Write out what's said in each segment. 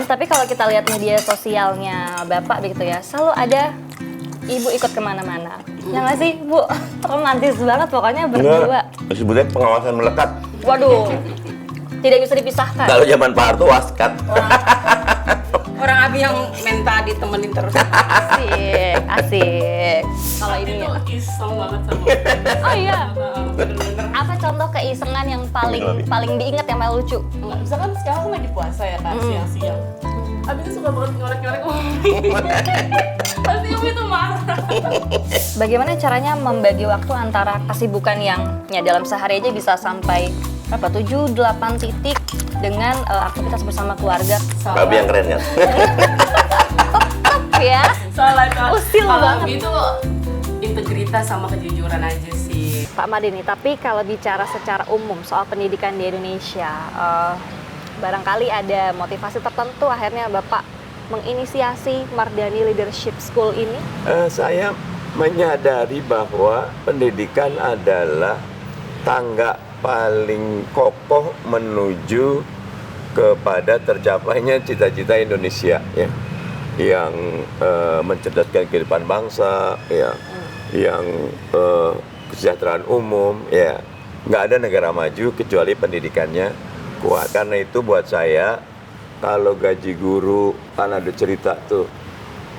Tapi kalau kita lihat media sosialnya Bapak begitu ya, selalu ada Ibu ikut kemana-mana. Ya nggak sih, Bu? Romantis banget pokoknya berdua. Sebetulnya pengawasan melekat. Waduh, tidak bisa dipisahkan. Kalau zaman Pak Harto waskat. Orang Abi yang minta ditemenin terus. Asik, asik. Kalau ini ya. Iseng banget sama. Oh iya. Bener-bener. Apa contoh keisengan yang paling diingat yang paling lucu? Enggak, misalkan sekarang kan lagi puasa ya Kak, siang-siang. Abi tuh suka banget ngorek-ngorek pasti Umi tuh marah. Bagaimana caranya membagi waktu antara kesibukan yang ya dalam sehari aja bisa sampai berapa 7-8 titik dengan aktivitas bersama keluarga. Babi yang keren kan? Ya. Soalnya Kak, Usil kalau banget. Abi tuh integritas sama kejujuran aja sih. Pak Mardeni, tapi kalau bicara secara umum soal pendidikan di Indonesia, barangkali ada motivasi tertentu akhirnya Bapak menginisiasi Mardani Leadership School ini? Saya menyadari bahwa pendidikan adalah tangga paling kokoh menuju kepada tercapainya cita-cita Indonesia ya, yang mencerdaskan kehidupan bangsa ya, yang kesejahteraan umum ya. Nggak ada negara maju kecuali pendidikannya kuat. Karena itu buat saya, kalau gaji guru, kan ada cerita tuh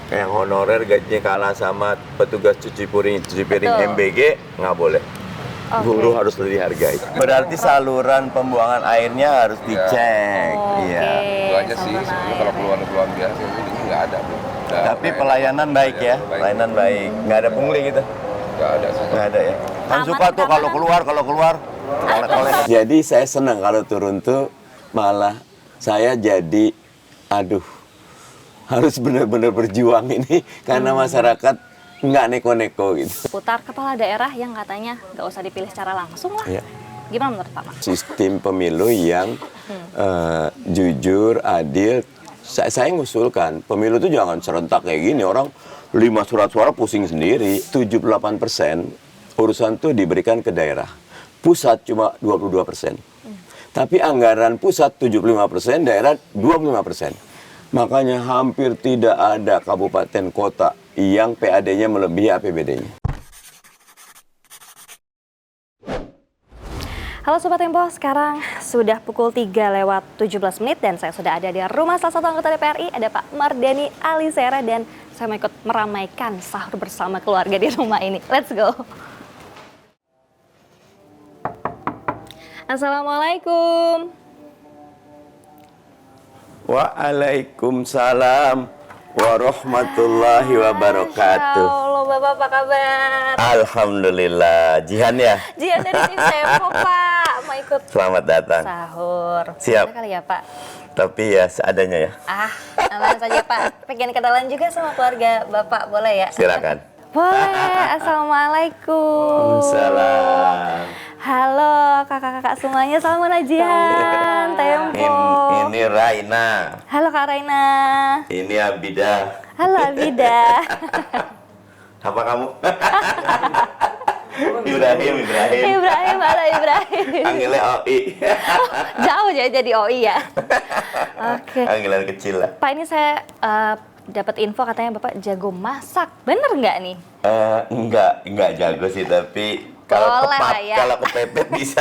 yang honorer gajinya kalah sama petugas cuci piring Betul. MBG, nggak boleh. Oke. Guru harus lebih dihargai. Berarti saluran pembuangan airnya harus dicek. Iya. Itu aja sih, saluran sebenarnya air. kalau keluhan-keluhan biasa ini nggak ada, Bro. Tapi pelayanan baik ya, pelayanan baik. Nggak ada pungli gitu. Nggak ada sih. Nggak ada ya. Kan Taman suka tuh kalau keluar. Jadi saya senang kalau turun tuh malah saya jadi, aduh, harus benar-benar berjuang ini karena masyarakat nggak neko-neko gitu. Putar kepala daerah yang katanya nggak usah dipilih secara langsung lah. Iya. Gimana menurut Pak Mar? Sistem pemilu yang jujur, adil. Saya ngusulkan pemilu itu jangan serentak kayak gini, orang 5 surat suara pusing sendiri. 78% urusan tuh diberikan ke daerah, pusat cuma 22%. Tapi anggaran pusat 75%, daerah 25%. Makanya hampir tidak ada kabupaten kota yang PAD-nya melebihi APBD-nya. Halo Sobat Tempo, sekarang sudah pukul 3:17 dan saya sudah ada di rumah salah satu anggota DPRI, ada Pak Mardani Alisera, dan saya mau ikut meramaikan sahur bersama keluarga di rumah ini. Let's go! Assalamualaikum. Waalaikumsalam warahmatullahi wabarakatuh. Halo Bapak, apa kabar? Alhamdulillah. Jihan ya? Jian dari tim Tempo, Pak. Mau ikut Selamat datang. sahur. Siap. Boleh kali ya, Pak? Tapi ya seadanya ya. Aman saja, Pak. Pengen kenalan juga sama keluarga Bapak, boleh ya? Silakan. Boleh. Assalamualaikum. Salam. Halo kakak-kakak semuanya, salam Jihan Tempo. Ini Raina. Halo Kak Raina. Ini Abida. Halo Abida. Apa kamu? Ibrahim. Ibrahim, halo Ibrahim. Panggilnya OI. Jauh ya jadi OI ya. Oke. Panggilan kecil lah. Pak, ini saya dapat info katanya Bapak jago masak. Bener nggak nih? Enggak jago sih, tapi kalau Boleh lah ya. kalau kepepet bisa.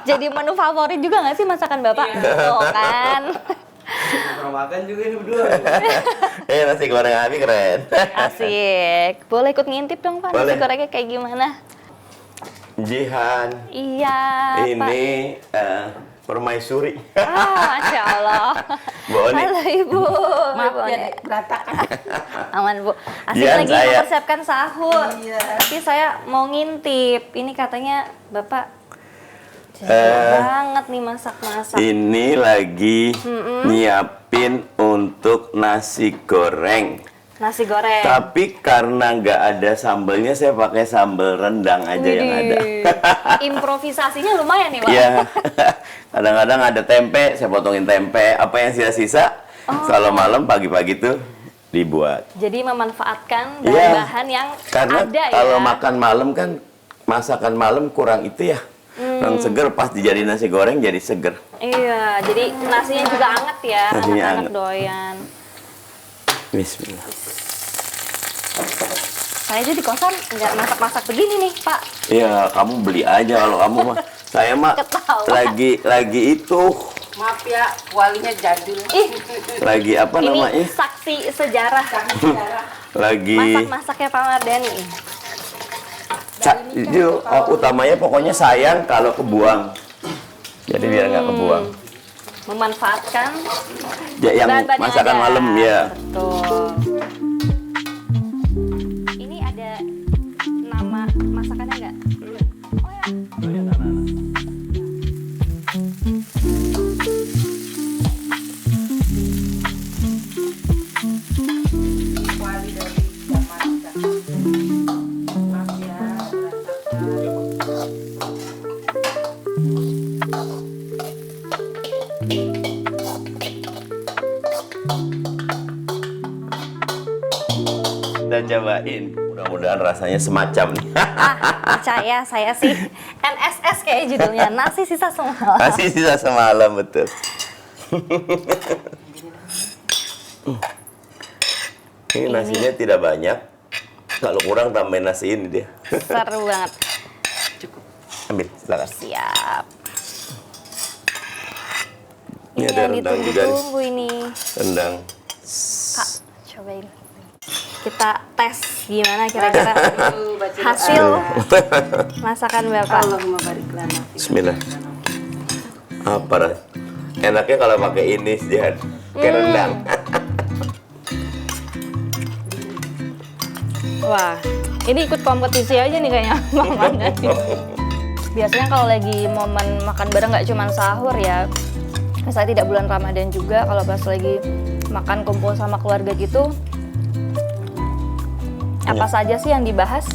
Jadi menu favorit juga nggak sih masakan Bapak? Tuh kan. Pernah makan juga ini berdua. Nasi goreng Abi keren. Asik. Boleh ikut ngintip dong Pak, nasi Boleh. gorengnya kayak gimana? Jihan, Iya, Pak. ini permaisuri. Masya Allah. Bu Oni. Halo Ibu. Maaf Ibu ya, Oni. berantakan. Aman Bu. Asik Jihan, lagi saya. mempersiapkan sahur. Iya. Tapi saya mau ngintip. Ini katanya Bapak jago banget nih masak-masak. Ini lagi nyiapin untuk nasi goreng. Nasi goreng. Tapi karena nggak ada sambelnya, saya pakai sambel rendang aja yang ada. Improvisasinya lumayan nih Pak. Iya. Kadang-kadang ada tempe, saya potongin tempe. Apa yang sisa-sisa, kalau malam pagi-pagi tuh dibuat. Jadi memanfaatkan Iya. bahan-bahan yang Karena ada ya. kalau makan malam kan, masakan malam kurang itu ya. Yang seger pas dijadiin nasi goreng jadi seger. Iya, jadi nasinya juga anget ya, Nasinya anak-anak anget. doyan. Bismillah. Saya aja di kosan nggak masak-masak begini nih, Pak. Ya kamu beli aja kalau kamu mah. Saya mah Ketawa. lagi itu Maaf ya, kualinya jadul. Ih, lagi apa ini namanya? saksi sejarah. Lagi Masak-masaknya Pak Mardhani. itu utamanya pokoknya sayang kalau kebuang. Jadi biar nggak kebuang. Memanfaatkan Ya, yang bahan-bahan masakan ada. malam ya. Betul. Ini ada nama masakannya nggak? Oh ya. Kuali dari Jamaika. Maaf ya, berantakan. Udah cobain. Mudah-mudahan rasanya semacam nih. Percaya saya sih NSS kayak judulnya, nasi sisa semalam. Masih sisa semalam betul. Ini nasinya tidak banyak. Kalau kurang tambahin nasi ini dia. Seru banget. Ambil, silakan. Siap. Ini ada yang rendang juga nih. ditunggu ini. Rendang. Kak, cobain. Kita tes gimana kira-kira hasil masakan Bapak. Allahumma barik lana. Bismillah. Apa ras? Enaknya kalau pakai ini Jihan. Kayak rendang. Wah, ini ikut kompetisi aja nih kayaknya Bang Mardhani. Biasanya kalau lagi momen makan bareng nggak cuma sahur ya, misalnya tidak bulan Ramadan juga, kalau pas lagi makan kumpul sama keluarga gitu, apa saja sih yang dibahas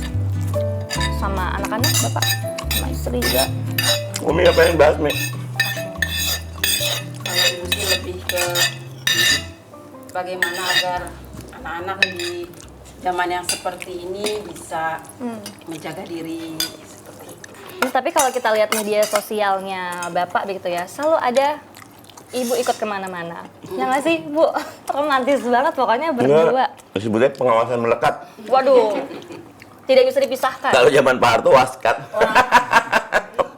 sama anak-anak Bapak, sama istri juga? Umi apa yang bahas, Mi? Kalau ibu sih lebih ke bagaimana agar anak-anak di zaman yang seperti ini bisa menjaga diri seperti itu. Tapi kalau kita lihat media sosialnya Bapak begitu ya, selalu ada ibu ikut kemana-mana. Ya nggak sih, Bu? Romantis banget pokoknya berdua. Disebutnya pengawasan melekat. Waduh, tidak bisa dipisahkan. Kalau zaman Pak Harto waskat.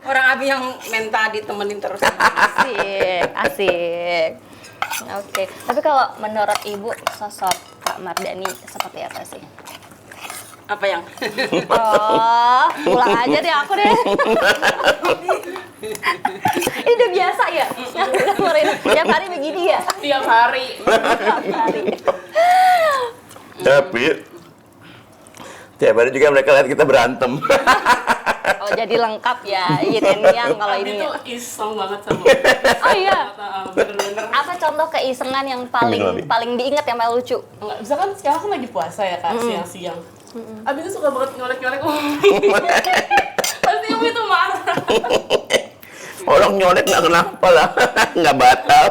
Orang Abi yang minta ditemenin terus. Asik, asik. Oke, tapi kalau menurut Ibu sosok Pak Mardhani seperti apa sih? Apa yang? Oh, pulang aja deh aku deh. Ini udah biasa ya? Tiap hari begini ya? Tiap hari. Tiap hari. Tapi tiap hari juga mereka lihat kita berantem. Oh, jadi lengkap ya, yin and yang kalau Abi ini tuh ya. iseng banget sama. Oh iya. Bener-bener. Apa contoh keisengan yang paling diingat yang paling lucu? Enggak, misalkan sekarang kan lagi puasa ya Kak, siang-siang. Abi tuh suka banget nyolek-nyolek. Pasti Abi tuh marah. Orang nyolek nggak kenapa lah, nggak batal.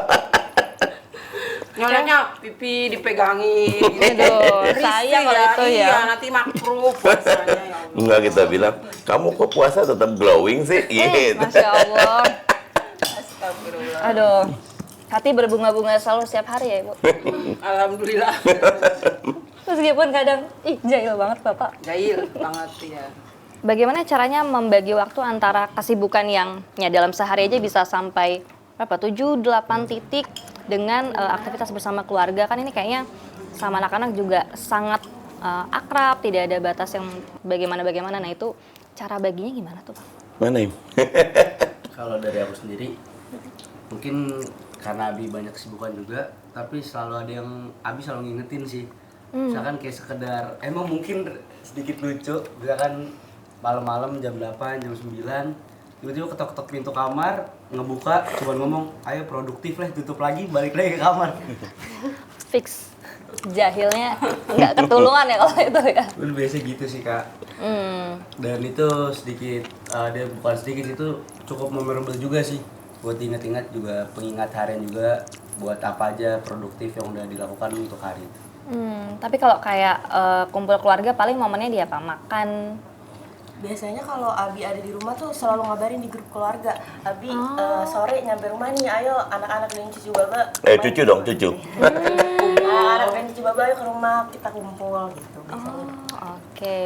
Nyoleknya pipi dipegangin. Aduh, Risih sayang kalau itu ya. Iya, nanti makruh puasanya ya Allah. Enggak, kita bilang, kamu kok puasa tetap glowing sih? Gitu. Masya Allah. Astagfirullah. Aduh, hati berbunga-bunga selalu setiap hari ya Ibu. Alhamdulillah. Meskipun kadang, ih jahil banget Bapak. Jahil banget ya. Bagaimana caranya membagi waktu antara kesibukan yang ya dalam sehari aja bisa sampai berapa 7-8 titik dengan aktivitas bersama keluarga, kan ini kayaknya sama anak-anak juga sangat akrab, tidak ada batas yang bagaimana. Nah itu cara baginya gimana tuh Pak? Mana Im? Kalau dari aku sendiri, mungkin karena Abi banyak kesibukan juga, tapi selalu ada yang Abi selalu ngingetin sih. Misalkan kayak sekedar, emang mungkin sedikit lucu, misalkan malam-malam jam 8, jam 9, tiba-tiba ketok-ketok pintu kamar, ngebuka, cuma ngomong, ayo produktif lah, tutup lagi, balik lagi ke kamar. Fix. Jahilnya nggak ketulungan ya kalau itu ya. Udah biasa gitu sih Kak. Dan itu sedikit, dia bukan sedikit, itu cukup memorable juga sih. Buat ingat-ingat juga, pengingat harian juga, buat apa aja produktif yang udah dilakukan untuk hari itu. Tapi kalau kayak kumpul keluarga paling momennya dia apa? Makan Biasanya kalau Abi ada di rumah tuh selalu ngabarin di grup keluarga. Abi sore nyampe rumah nih, ayo anak-anak dan cucu baba. Cucu dong, cucu. Anak dan cucu baba ayo ke rumah kita kumpul gitu. Biasanya. Oke,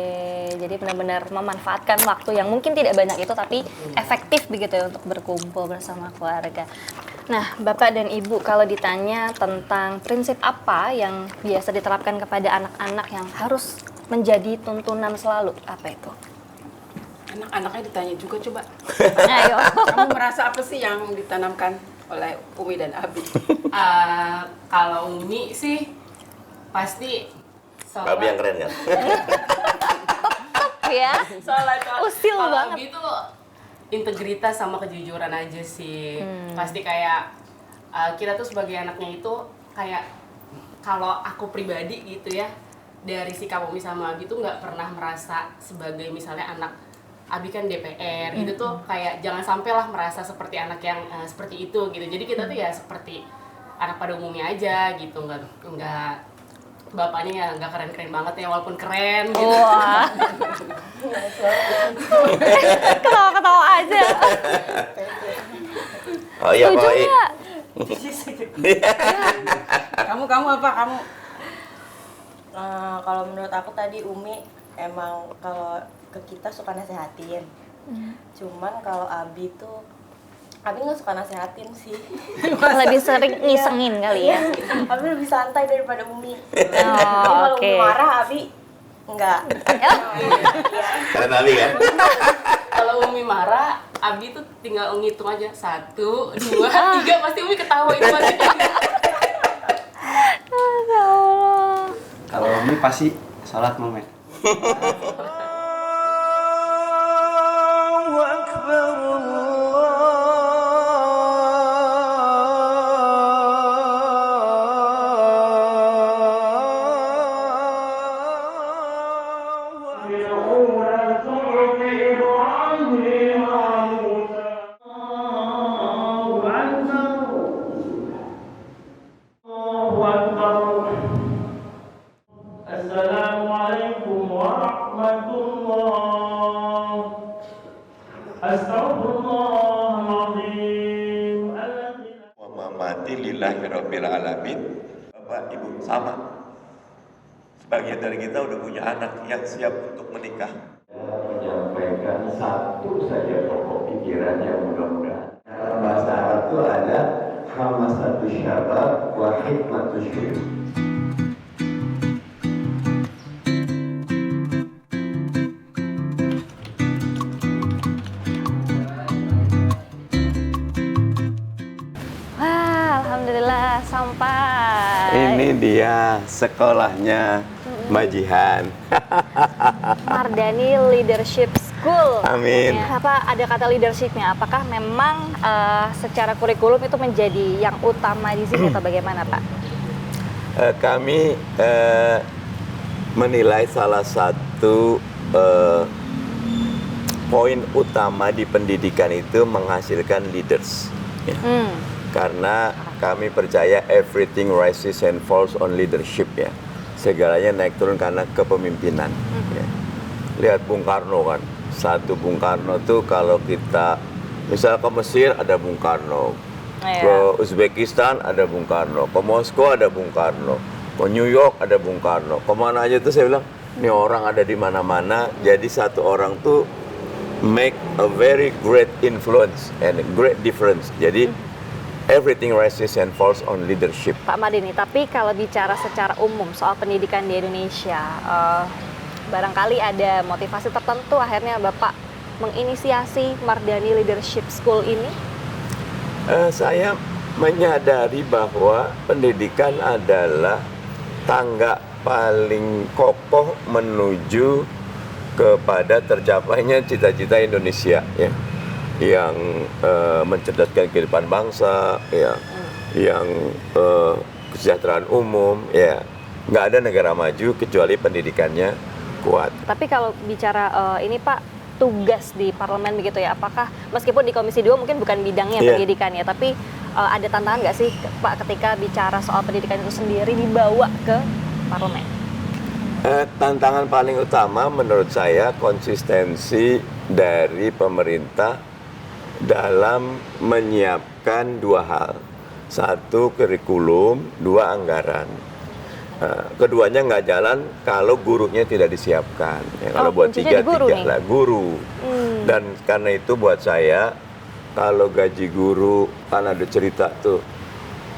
jadi benar-benar memanfaatkan waktu yang mungkin tidak banyak itu tapi efektif begitu ya untuk berkumpul bersama keluarga. Nah, Bapak dan Ibu kalau ditanya tentang prinsip apa yang biasa diterapkan kepada anak-anak yang harus menjadi tuntunan selalu, apa itu? Anak-anaknya ditanya juga coba. Ayo. Kamu merasa apa sih yang ditanamkan oleh Umi dan Abi? Kalau Umi sih pasti Abi yang keren kan? Ya. soalnya Usil kalau banget. Abi tuh integritas sama kejujuran aja sih. Pasti kayak kita tuh sebagai anaknya itu kayak kalau aku pribadi gitu ya, dari sikap Umi sama Abi tuh nggak pernah merasa sebagai misalnya anak Abi kan DPR gitu tuh kayak jangan sampailah merasa seperti anak yang seperti itu gitu. Jadi kita tuh ya seperti anak pada umumnya aja gitu, nggak bapaknya ya nggak keren-keren banget ya walaupun keren gitu. Wah. Ketawa-ketawa aja. Oh iya, Setuju Pak. nggak? Kamu apa? Kamu Kalau menurut aku tadi Umi emang kalau ke kita suka nasehatin. Cuman kalau Abi tuh Abi nggak suka nasehatin sih. Lebih sering ngisengin kali ya. Abi lebih santai daripada Umi. Oh, Kalau oke. Umi marah Abi enggak. Keren Abi kan? Kalau Umi marah, Abi tuh tinggal ngitung aja 1, 2, 3 pasti Umi ketawa itu pasti. Ya Allah. Kalau Umi pasti sholat momen. Assalamualaikum warahmatullahi Astaghfirullahaladzim. Wa mamati lillahi rabbil alamin. Bapak Ibu sama. Sebagian dari kita udah punya anak yang siap untuk menikah. Menyampaikan satu saja pokok pikirannya mudah-mudahan. Dalam bahasa Arab itu ada hamasatu syabab wa hikmatu syirk. Wah, alhamdulillah sampai. Ini dia sekolahnya Majihan. Mardani Leadership School. Amin. Apa ada kata leadershipnya? Apakah memang secara kurikulum itu menjadi yang utama di sini atau bagaimana, Pak? Kami menilai salah satu poin utama di pendidikan itu menghasilkan leaders. Ya. Karena kami percaya everything rises and falls on leadership ya. Segalanya naik turun karena kepemimpinan. Ya. Lihat Bung Karno kan. Satu Bung Karno tuh kalau kita misal ke Mesir ada Bung Karno. Ke Uzbekistan ada Bung Karno. Ke Moskow ada Bung Karno. Ke New York ada Bung Karno. Kemana aja tuh saya bilang, ini orang ada di mana-mana. Jadi satu orang tuh make a very great influence and a great difference. Jadi everything rises and falls on leadership. Pak Mardani, tapi kalau bicara secara umum soal pendidikan di Indonesia, barangkali ada motivasi tertentu akhirnya Bapak menginisiasi Mardani Leadership School ini? Saya menyadari bahwa pendidikan adalah tangga paling kokoh menuju kepada tercapainya cita-cita Indonesia ya. Yang mencerdaskan kehidupan bangsa, ya, yang kesejahteraan umum, ya, nggak ada negara maju kecuali pendidikannya kuat. Tapi kalau bicara ini Pak, tugas di parlemen begitu ya, apakah meskipun di Komisi 2 mungkin bukan bidangnya pendidikan ya, tapi ada tantangan nggak sih Pak ketika bicara soal pendidikan itu sendiri dibawa ke parlemen? Tantangan paling utama menurut saya konsistensi dari pemerintah dalam menyiapkan dua hal. Satu, kurikulum, dua, anggaran. Keduanya nggak jalan kalau gurunya tidak disiapkan. Ya, kalau buat tiga lah guru. Dan karena itu buat saya, kalau gaji guru, kan ada cerita tuh,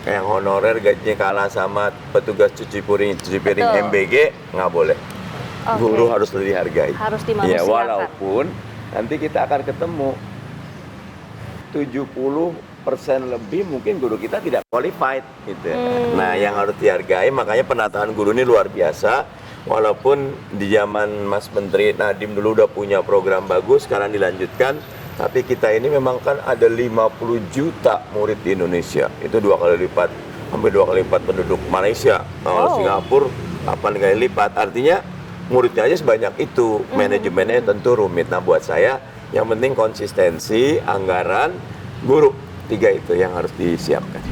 yang honorer gajinya kalah sama petugas cuci piring MBG, nggak boleh. Guru harus dihargai. Harus dimanusiakan. Ya, walaupun nanti kita akan ketemu 70% lebih mungkin guru kita tidak qualified gitu. Nah, yang harus dihargai, makanya penataan guru ini luar biasa. Walaupun di zaman Mas Menteri Nadiem dulu udah punya program bagus, sekarang dilanjutkan. Tapi kita ini memang kan ada 50 juta murid di Indonesia. Itu 2 kali lipat, hampir 2 kali lipat penduduk Malaysia. Singapura 8 kali lipat. Artinya muridnya aja sebanyak itu. Manajemennya tentu rumit. Nah, buat saya yang penting konsistensi, anggaran, guru. 3 itu yang harus disiapkan.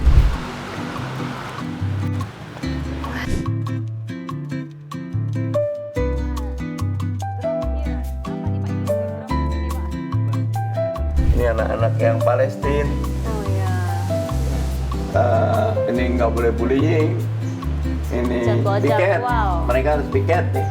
Ini anak-anak yang Palestina. Oh ya. Ini nggak boleh bullying. Ini piket. Mereka harus piket nih.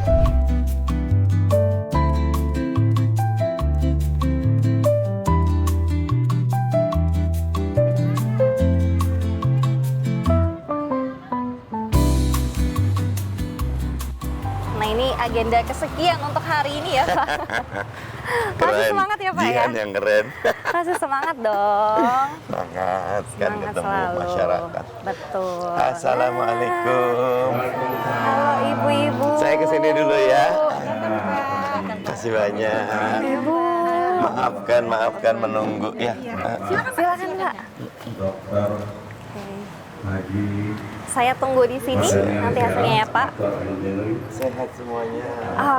Nah, ini agenda kesekian untuk hari ini ya, Pak. Kasih semangat ya, Pak ya. Jihan yang keren. Kasih semangat dong. Semangat kan Semangat ketemu selalu. masyarakat. Betul. Assalamualaikum. Halo ibu-ibu. Saya kesini dulu ya. Terima kasih banyak. Ibu. Maafkan menunggu ya. Silakan, Pak. Dokter Haji. Saya tunggu di sini nanti hasilnya ya, Pak. Sehat semuanya.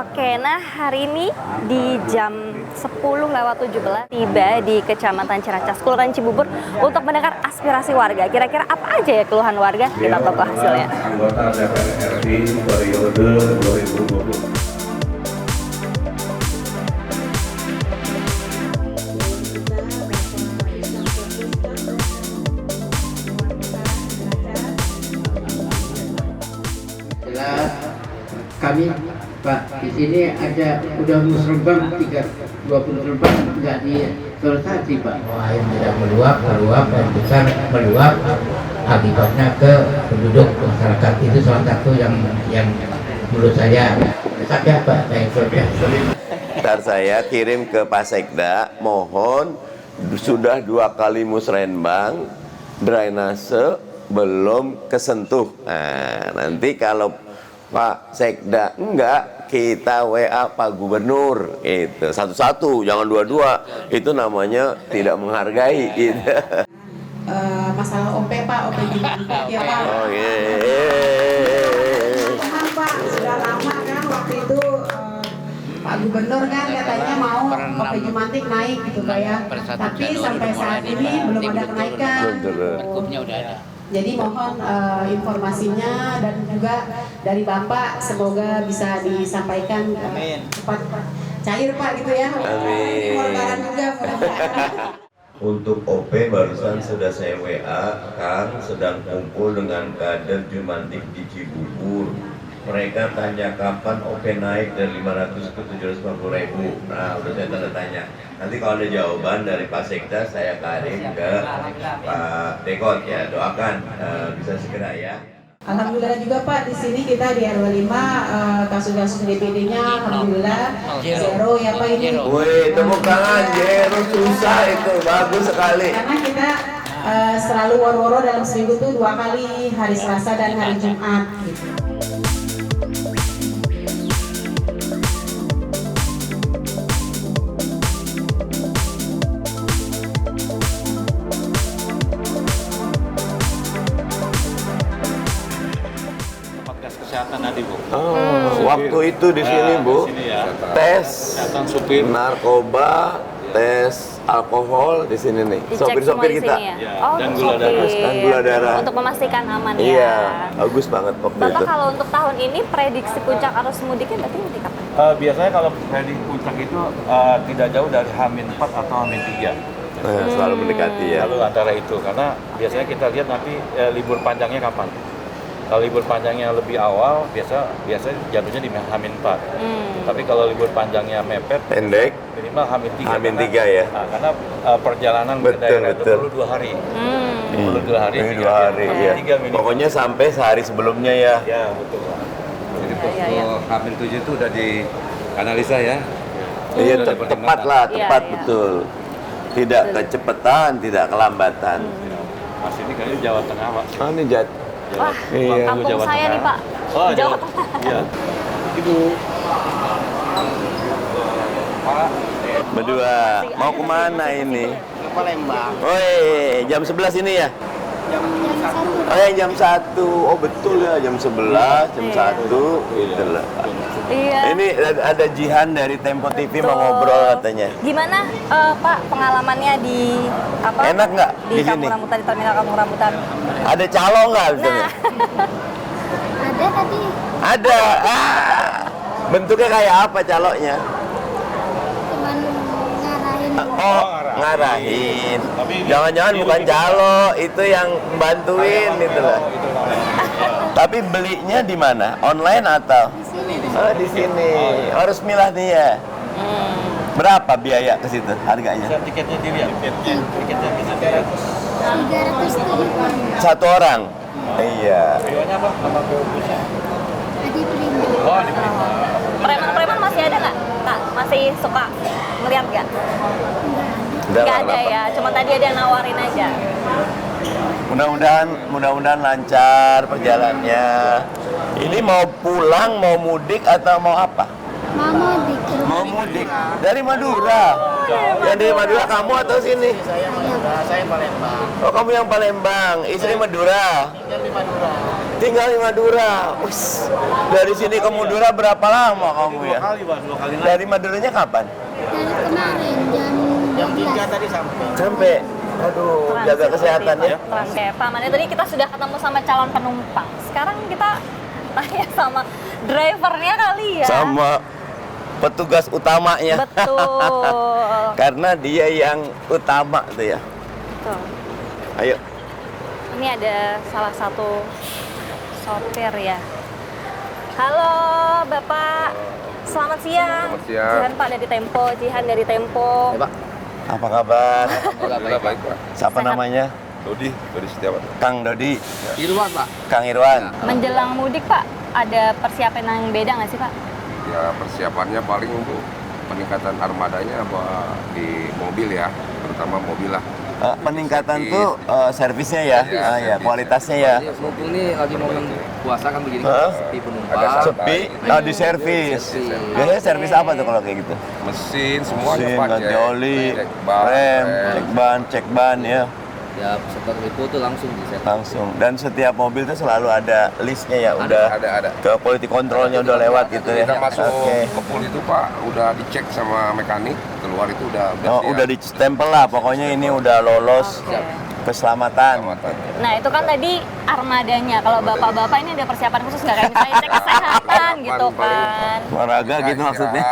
Oke, nah hari ini di jam 10:17 tiba di Kecamatan Ciracas, Kelurahan Cibubur untuk mendengar aspirasi warga. Kira-kira apa aja ya keluhan warga? Kita tunggu hasilnya. Anggota DPR RI periode 2020. Kami Pak di sini ada udah musrebang 20 nggak diselesai Pak. Air tidak meluap dan besar meluap akibatnya ke penduduk masyarakat. Itu salah satu yang menurut saya saja Pak. Ntar saya kirim ke Pak Sekda, mohon sudah 2 kali musrenbang, drainase belum kesentuh. Nah, nanti kalau Pak Sekda enggak, kita WA Pak Gubernur itu satu-satu, jangan dua-dua. Itu namanya tidak menghargai gitu. Masalah OP Pak, OP ya Pak. Oh iya. Pak, sudah lama kan waktu itu Pak Gubernur kan katanya mau OP Jumantik naik gitu Pak ya. Tapi sampai saat ini belum ada kenaikan. Pergubnya udah ada. Jadi mohon informasinya dan juga dari Bapak semoga bisa disampaikan cepat cair Pak gitu ya. Amin. Lebaran juga mudah-mudahan. Untuk OP barusan sudah saya WA, Kang sedang kumpul dengan kader Jumantik di Cibubur. Mereka tanya kapan OP naik dari 500 ke 750 ribu. Nah, udah saya tanda tanya. Nanti kalau ada jawaban dari Pak Sekda, saya kirim ke Pak Dekot ya. Doakan bisa segera ya. Alhamdulillah juga Pak, di sini kita di RW 5 kasus-kasus DPD-nya alhamdulillah zero ya Pak ini. Wih, tepuk tangan, zero susah itu, bagus sekali. Karena kita selalu woro-woro dalam seminggu tuh 2 kali, hari Selasa dan hari Jumat gitu. Kesehatan tadi Bu. Waktu itu di sini Bu, di sini ya. tes Kesehatan supir. narkoba, tes alkohol di sini nih. Dicek Sopir-sopir semua di kita. sini ya? Ya, Oh, dan untuk gula darah. sopir. Dan gula darah. Untuk memastikan aman ya. Iya, bagus banget waktu Bapak itu. kalau untuk tahun ini prediksi puncak arus mudiknya berarti di kapan? Biasanya kalau prediksi puncak itu tidak jauh dari H-4 atau H-3. Selalu mendekati ya. Lalu antara itu, karena biasanya kita lihat nanti libur panjangnya kapan. Kalau libur panjangnya lebih awal, biasa jatuhnya di H-4. Tapi kalau libur panjangnya mepet, Pendek, minimal H-3. H-3 ya. Karena perjalanan ke Betul, daerah itu betul. perlu 2 hari. Iya. Perlu 2 hari. Ini 2 hari H-3 ya. minimal. Pokoknya sampai sehari sebelumnya ya. Ya, betul. Jadi Iya, iya. H-7 itu udah dianalisa ya. Iya, Sudah tepat lah, Iya, tepat iya. betul. Tidak kecepatan, tidak kelambatan. Mas ini kayaknya Jawa Tengah, Pak. Oh, ini Jat. Wah, Iya. kampung Jawa saya Tengah. nih Pak. Oh, Jawa Tengah. Iya. Ibu. Berdua. Mau kemana ini? Ke Palembang. Oi, jam 11 ini ya? Oh ya, jam 1. Oh betul ya, jam 11, jam 1. Gitu lah. Iya. Ini ada Jihan dari Tempo TV mau Betul. ngobrol katanya. Gimana Pak pengalamannya di apa? Enak nggak di di Kampung sini? Rambutan, di Terminal Kampung Rambutan? Ada calo nggak di sana? Nah, Ada tadi Ada. Ah. Bentuknya kayak apa caloknya? cuman ngarahin Oh, ngarahin. Tapi Jangan-jangan ini bukan lebih- calo, itu yang bantuin gitu lah. Itu namanya. Tapi belinya di mana? Online atau? di sini. Oh, di sini. Harus milah nih ya. Berapa biaya ke situ harganya? Bisa tiketnya dilihat. Tiketnya bisa dilihat. 370 Satu orang? Iya. PO-nya apa? Nama PO busnya? Adi Prima. Oh, di Prima. preman-preman masih ada nggak? Kak, masih suka ngeliat nggak? Udah Nggak lah, ada kenapa? ya, cuma tadi ada yang nawarin aja. Mudah-mudahan lancar perjalanannya. Ini mau pulang, mau mudik atau mau apa? Mau mudik ke rumah. Mau mudik dari Madura. Yang dari Madura kamu atau sini? Saya Palembang. Oh, kamu yang Palembang, istri Madura. Tinggal di Madura. Tinggal di Madura. Wis. Dari sini ke Madura berapa lama kamu ya? 2 kali, Pak. 2 kali naik. Dari Maduranya kapan? Dari kemarin jam Jam 3 12. tadi sampai. Sampai. Aduh, jaga kesehatan ya. Oke, Pak Mane, tadi kita sudah ketemu sama calon penumpang. Sekarang kita tanya sama drivernya kali ya. Sama petugas utamanya. Betul. Karena dia yang utama tuh ya. Betul. Ayo. Ini ada salah satu sopir ya. Halo Bapak, selamat siang. Selamat siang. Jihan Pak dari Tempo, Jihan dari Tempo. Apa kabar? Alhamdulillah baik Pak. Siapa Sehat. namanya? Dodi Setiawan. Kang Dodi. Irwan, Pak. Kang Irwan. Menjelang mudik Pak, ada persiapan yang beda nggak sih Pak? Ya persiapannya paling untuk peningkatan armadanya apa di mobil ya, terutama mobil lah. Peningkatan Servis. tuh servisnya ya, Iya, ya servis. kualitasnya ya. Mumpung ini lagi momen puasa kan begini, Hah? sepi Ada penumpang. Sepi, di servis. Biasanya servis apa tuh kalau kayak gitu? Mesin semuanya Mesin, Pak. ganti oli, Cek ban, rem, cek ban ya. Ya peserta repo tuh langsung di set. Langsung. Dan setiap mobil tuh selalu ada listnya ya, udah Ada. ke quality controlnya udah lewat gitu ya. Kita masuk Oke. ke pool itu Pak, udah dicek sama mekanik, keluar itu udah Oh, siap. udah distempel lah, pokoknya ini udah lolos Oke. keselamatan. Keselamatan. Nah itu kan tadi armadanya. Kalau bapak-bapak ini ada persiapan khusus nggak kayak misalnya cek kesehatan gitu kan? Olahraga gitu maksudnya.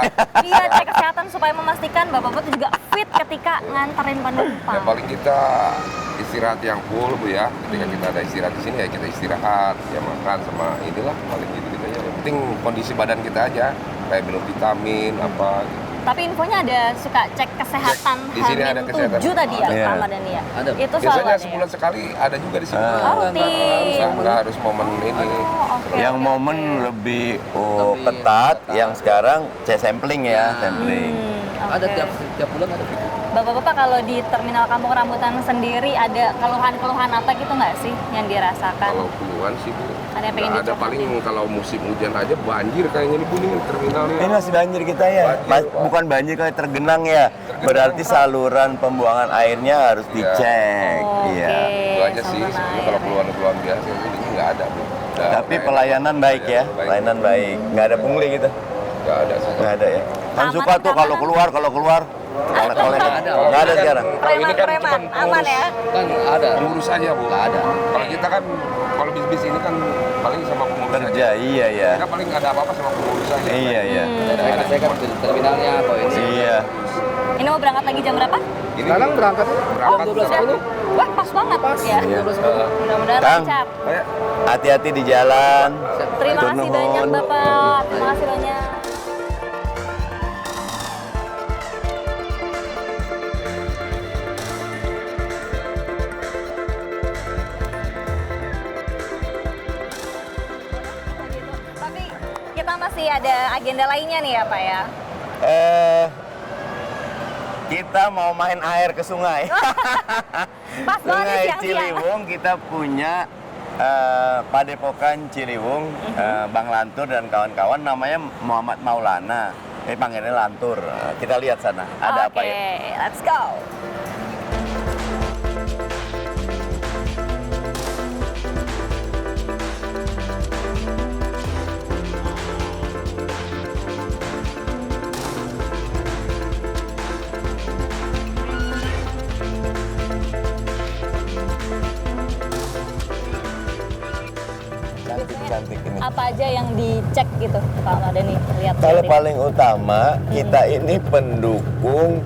Iya cek kesehatan supaya memastikan bapak-bapak itu juga fit ketika nganterin Ya penumpang. paling kita istirahat yang full Bu ya. Ketika kita ada istirahat di sini ya kita istirahat, ya makan sama inilah paling gitu aja. Yang penting kondisi badan kita aja, kayak minum vitamin apa gitu. Tapi infonya ada suka cek kesehatan Di sini ada kesehatan. H-7 tadi ya, Iya. Ramadan ya. Ada. Itu selalu Biasanya ada ya? sebulan sekali ada juga di sini. Oh, rutin. Nggak harus momen ini. Oh, oke, Yang oke, momen oke. lebih Lebih ketat, ketat. yang sekarang sampling ya, Ya. sampling. Ada Oke. tiap bulan ada. Bapak-bapak kalau di Terminal Kampung Rambutan sendiri ada keluhan-keluhan apa gitu nggak sih yang dirasakan? Kalau keluhan sih Bu, Ada yang pengen nggak ada dicek paling nanti? kalau musim hujan aja banjir kayaknya nih Bu nih terminal nih. Ini masih banjir kita ya, Banjir, Pak. bukan banjir kayak tergenang ya. Berarti saluran pembuangan airnya harus Iya. dicek. Oke. Iya. Itu aja sih, saluran sebenarnya air. kalau keluhan-keluhan biasa ini nggak ada Bu. Nggak Tapi ada. pelayanan baik ya, pelayanan baik. Nggak ada pungli gitu, Nggak ada sih. nggak ada ya. Kan Aman, suka tuh kalau keamanan. keluar Oleh-oleh nggak ada sekarang. Preman-preman, aman ya? Kan ada. Pengurus aja, Bu. Nggak ada. Kalau kita kan, kalau bis-bis ini kan paling sama pengurus Kerja, aja. iya ya. Kita paling ada apa-apa sama pengurus aja. Iya iya. Saya kan di terminalnya poin. Iya. Ini mau berangkat lagi jam berapa? Ini sekarang berangkat Jam 12.10. Wah, pas banget. Ya. Iya. Mudah-mudahan Kang. lancar. Hati-hati di jalan. Terima Tur kasih nuhun. banyak Bapak. Terima kasih banyak. Tapi kita masih ada agenda lainnya nih ya Pak ya. Kita mau main air ke sungai. Pas banget nih Sungai siang-siang. Ciliwung kita punya Padepokan Ciliwung, Bang Lantur dan kawan-kawan namanya Muhammad Maulana. Panggilnya Lantur. Kita lihat sana. Ada apa ya? Oke, let's go. Cantik ini. Apa aja yang dicek gitu Pak Mardhani? Lihat Kalau sini. paling utama kita ini pendukung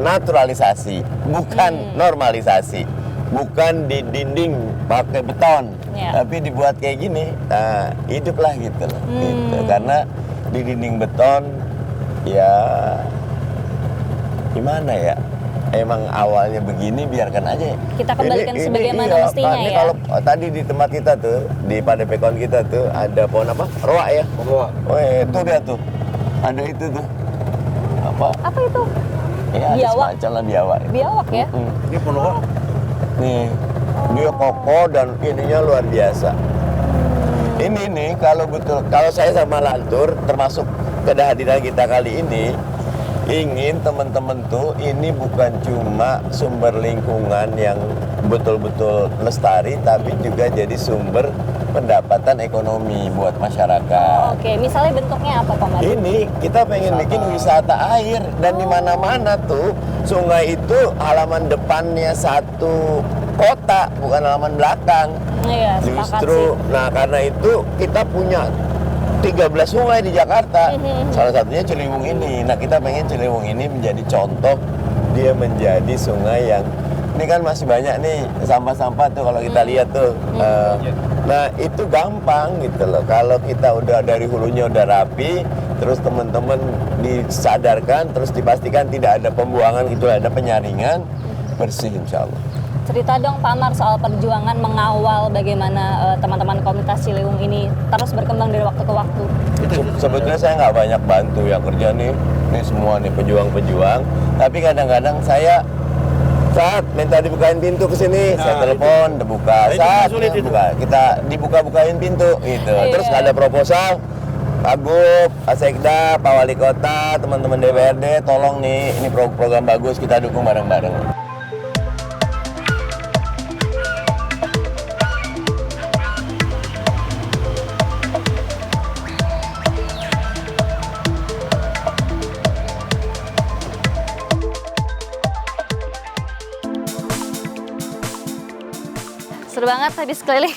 naturalisasi, bukan normalisasi, bukan di dinding pakai beton, Ya. tapi dibuat kayak gini, hiduplah gitu loh. Gitu. Karena di dinding beton, ya gimana ya? Emang awalnya begini, biarkan aja. Kita kembalikan sebagaimana iya, mestinya ini ya. Kalau tadi di tempat kita tuh, di Padepokan kita tuh ada pohon apa? Roa ya. Roa. Oh itu dia tuh. Ada itu tuh. Apa? Apa itu? Ya ada Biawak. semacam lah biawak. Biawak ya? Ini pohon roa. Nih, dia kokoh dan ininya luar biasa. Ini nih kalau betul, kalau saya sama Lantur termasuk kehadiran kita kali ini ingin teman-teman tuh ini bukan cuma sumber lingkungan yang betul-betul lestari, tapi juga jadi sumber pendapatan ekonomi buat masyarakat. Oke, misalnya bentuknya apa Pak Mardhani? Ini kita pengen bikin wisata air dan di mana-mana tuh sungai itu halaman depannya satu kota, bukan halaman belakang. Iya, sepakat Justru, nah karena itu kita punya 13 sungai di Jakarta. Salah satunya Ciliwung ini. Nah kita pengen Ciliwung ini menjadi contoh, dia menjadi sungai yang ini kan masih banyak nih sampah-sampah tuh kalau kita lihat tuh. Nah itu gampang gitu loh. Kalau kita udah dari hulunya udah rapi, terus teman-teman disadarkan, terus dipastikan tidak ada pembuangan gitu, ada penyaringan, bersih insya Allah. Cerita dong Pak Amar soal perjuangan mengawal bagaimana teman-teman komunitas Ciliwung ini terus berkembang dari waktu ke waktu. Sebetulnya saya nggak banyak bantu yang kerja nih semua nih pejuang-pejuang. Tapi kadang-kadang saya saat minta dibukain pintu ke sini, saya telepon, dibuka. Saat buka, kita dibuka-bukain pintu gitu. Terus nggak ada proposal, Pak Gub, Pak Sekda, Pak Wali Kota, teman-teman DPRD, tolong nih, ini program bagus, kita dukung bareng-bareng. Seru banget habis keliling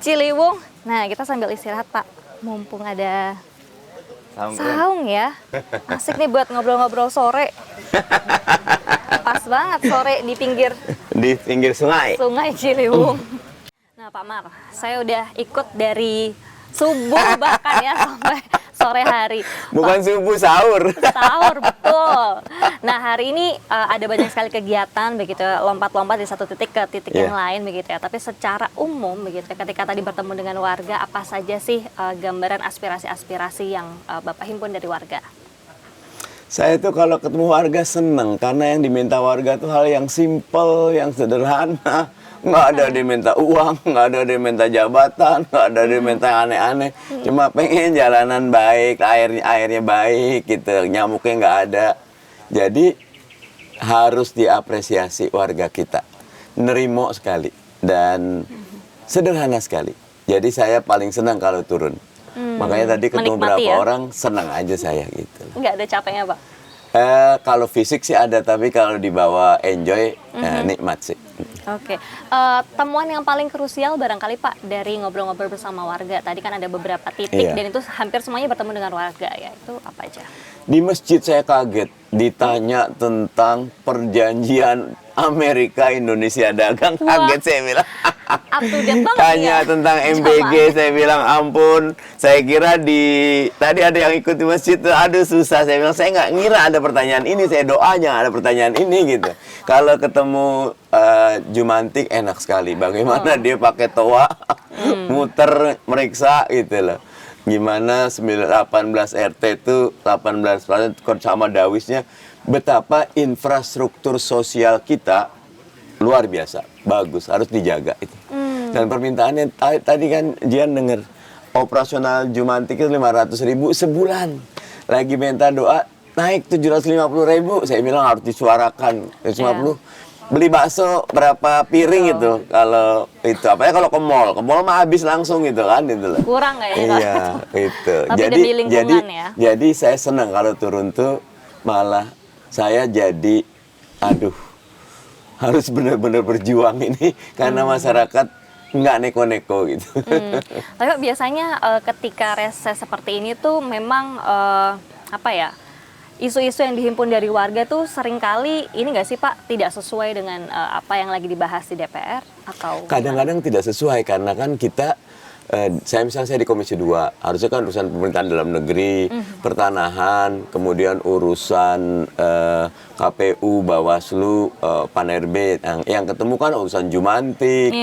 Ciliwung. Nah, kita sambil istirahat, Pak. Mumpung ada saung ya. Asik nih buat ngobrol-ngobrol sore. Pas banget sore di Pinggir sungai. Sungai Ciliwung. Nah, Pak Mar, saya udah ikut dari subuh bahkan ya sampai sore hari. Bukan subuh, sahur. Sahur, betul. Nah, hari ini ada banyak sekali kegiatan begitu, lompat-lompat dari satu titik ke titik yang lain begitu ya. Tapi secara umum begitu, ketika tadi bertemu dengan warga, apa saja sih gambaran aspirasi-aspirasi yang Bapak himpun dari warga? Saya tuh kalau ketemu warga seneng, karena yang diminta warga tuh hal yang simple, yang sederhana. Nggak ada diminta uang, nggak ada diminta jabatan, nggak ada diminta aneh-aneh. Cuma pengen jalanan baik, airnya baik gitu, nyamuknya nggak ada. Jadi harus diapresiasi warga kita. Nerimo sekali dan sederhana sekali. Jadi saya paling senang kalau turun. Makanya tadi ketemu beberapa orang, senang aja saya gitu. Nggak ada capeknya, Pak? Kalau fisik sih ada, tapi kalau dibawa enjoy, nikmat sih. Oke. Temuan yang paling krusial barangkali Pak dari ngobrol-ngobrol bersama warga. Tadi kan ada beberapa titik dan itu hampir semuanya bertemu dengan warga ya. Itu apa aja? Di masjid saya kaget ditanya tentang perjanjian Amerika Indonesia dagang. Kaget saya bilang. Up to date banget Tanya ya. tentang MBG, saya bilang ampun. Saya kira tadi ada yang ikut di masjid tuh, aduh susah. Saya bilang saya nggak ngira ada pertanyaan ini. Saya doanya ada pertanyaan ini gitu. Kalau ketemu Jumantik enak sekali. Bagaimana dia pakai toa, muter meriksa gitu loh. Gimana 18 RT itu 18% sama dawisnya, betapa infrastruktur sosial kita luar biasa, bagus, harus dijaga itu. Dan permintaannya tadi kan Jian dengar operasional Jumantik itu 500.000 sebulan. Lagi minta doa naik 750.000. Saya bilang harus disuarakan 150. Beli bakso berapa piring itu kalau itu apa ya, kalau ke mall mah habis langsung gitu kan itu loh. Kurang nggak ya? Iya itu. Tapi demi lingkungan ya. Jadi saya senang kalau turun tuh, malah saya jadi harus benar-benar berjuang ini karena masyarakat nggak neko-neko gitu. Tapi biasanya ketika reses seperti ini tuh memang isu-isu yang dihimpun dari warga tuh seringkali ini nggak sih Pak, tidak sesuai dengan apa yang lagi dibahas di DPR atau kadang-kadang tidak sesuai karena kan kita saya di Komisi 2, harusnya kan urusan pemerintahan dalam negeri, pertanahan, kemudian urusan KPU, Bawaslu, Pan-RB, yang ketemu kan urusan Jumantik,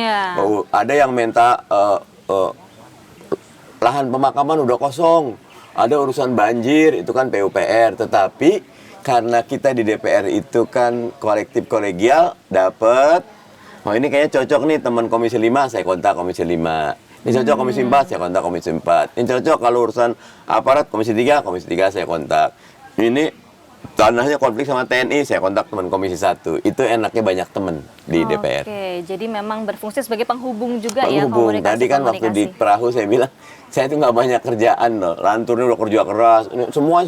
ada yang minta lahan pemakaman udah kosong, ada urusan banjir, itu kan PUPR, tetapi karena kita di DPR itu kan kolektif kolegial, dapat, ini kayaknya cocok nih teman Komisi 5, saya kontak Komisi 5. Ini cocok Komisi 4, saya kontak Komisi 4. Ini cocok kalau urusan aparat Komisi 3 saya kontak. Ini tanahnya konflik sama TNI, saya kontak teman Komisi 1. Itu enaknya banyak teman di DPR. Oke, jadi memang berfungsi sebagai penghubung juga penghubung. ya, Tadi kan waktu di perahu saya bilang, saya itu nggak banyak kerjaan loh. Lanturnya udah kerja keras, semua.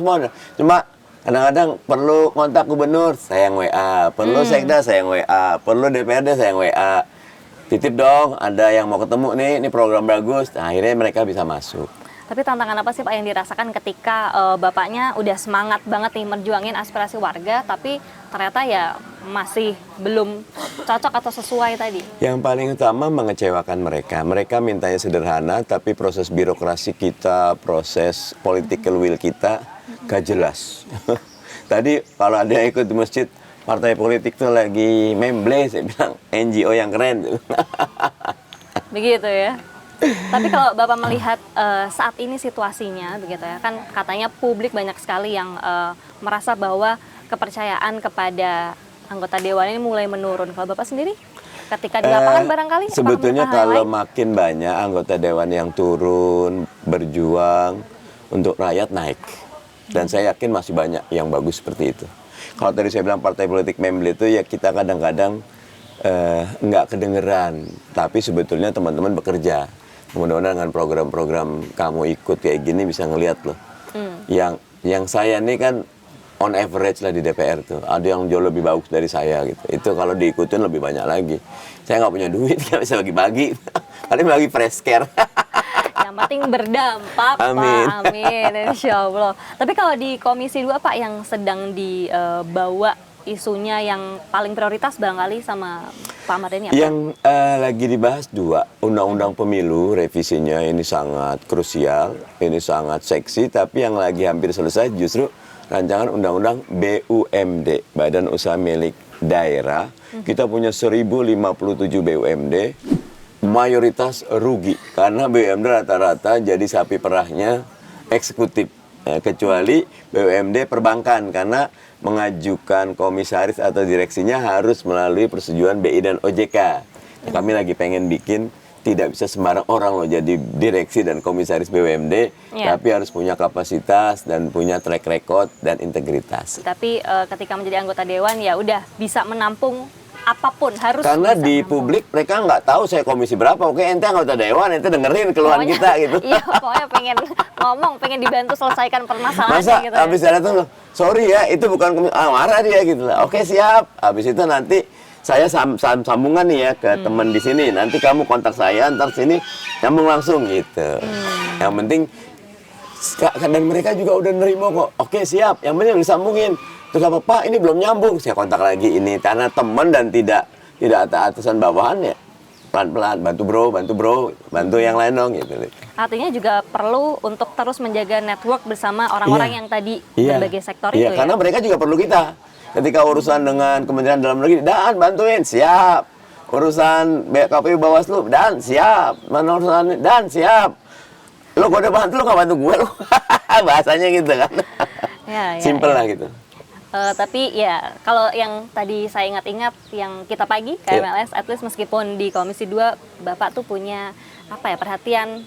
Cuma kadang-kadang perlu kontak gubernur, saya yang WA. Perlu sekda, saya yang WA. Perlu DPRD, saya yang WA. Titip dong, ada yang mau ketemu nih, ini program bagus. Nah, akhirnya mereka bisa masuk. Tapi tantangan apa sih Pak yang dirasakan ketika Bapaknya udah semangat banget nih merjuangin aspirasi warga, tapi ternyata ya masih belum cocok atau sesuai tadi? Yang paling utama mengecewakan mereka. Mereka mintanya sederhana, tapi proses birokrasi kita, proses political will kita gak jelas. Tadi kalau ada yang ikut di masjid, partai politik tuh lagi memble, saya bilang NGO yang keren. Begitu ya. Tapi kalau Bapak melihat saat ini situasinya begitu ya, kan katanya publik banyak sekali yang merasa bahwa kepercayaan kepada anggota dewan ini mulai menurun. Kalau Bapak sendiri ketika di lapangan barangkali sebetulnya kalau makin banyak anggota dewan yang turun berjuang untuk rakyat naik. Dan saya yakin masih banyak yang bagus seperti itu. Kalau tadi saya bilang partai politik memble itu ya kita kadang-kadang nggak kedengeran, tapi sebetulnya teman-teman bekerja. Mudah-mudahan dengan program-program kamu ikut kayak gini bisa ngelihat loh. Yang saya nih kan on average lah di DPR tuh, ada yang jauh lebih bagus dari saya gitu. Itu kalau diikutin lebih banyak lagi. Saya nggak punya duit, nggak bisa bagi-bagi. Paling bagi fresh care. Yang penting berdampak, Amin. Pak. Amin, insya Allah. Tapi kalau di Komisi 2, Pak, yang sedang dibawa isunya yang paling prioritas barangkali sama Pak Mardhani apa? Yang lagi dibahas 2, Undang-Undang Pemilu, revisinya ini sangat krusial, ini sangat seksi, tapi yang lagi hampir selesai justru rancangan Undang-Undang BUMD, Badan Usaha Milik Daerah. Kita punya 1057 BUMD, mayoritas rugi karena BUMD rata-rata jadi sapi perahnya eksekutif, kecuali BUMD perbankan karena mengajukan komisaris atau direksinya harus melalui persetujuan BI dan OJK. Kami lagi pengen bikin tidak bisa sembarang orang loh jadi direksi dan komisaris BUMD, tapi harus punya kapasitas dan punya track record dan integritas. Tapi ketika menjadi anggota dewan ya udah bisa menampung apapun harus karena bisa di nyambung. publik mereka nggak tahu saya komisi berapa. Oke, ente anggota dewan, ente dengerin keluhan Pokoknya- kita gitu. Iya, pokoknya pengen ngomong, pengen dibantu selesaikan permasalahannya Masa gitu. habis ada tuh, sorry ya, itu bukan marah dia gitu lah. Oke, siap. Habis itu nanti saya sambungan nih ya ke teman di sini. Nanti kamu kontak saya, ntar sini nyambung langsung gitu. Yang penting dan mereka juga udah nerima kok. Oke, siap. Yang penting disambungin. Terus apa, Pak, ini belum nyambung. Saya kontak lagi ini karena teman dan tidak ada atasan bawahan ya. Pelan-pelan, bantu bro, bantu yang lain dong gitu. Artinya juga perlu untuk terus menjaga network bersama orang-orang Iya. yang tadi Iya. berbagai sektor Iya, itu karena ya. mereka juga perlu kita. Ketika urusan dengan Kementerian Dalam Negeri, dan bantuin, siap. Urusan KPU Bawaslu, dan siap. Mana urusan, dan siap. Lo gue udah bantu, lo gak bantu gue lo. Bahasanya gitu kan. Ya, ya, Simple ya. lah gitu. Tapi ya kalau yang tadi saya ingat-ingat yang kita pagi KMLS, at least meskipun di Komisi 2 Bapak tuh punya perhatian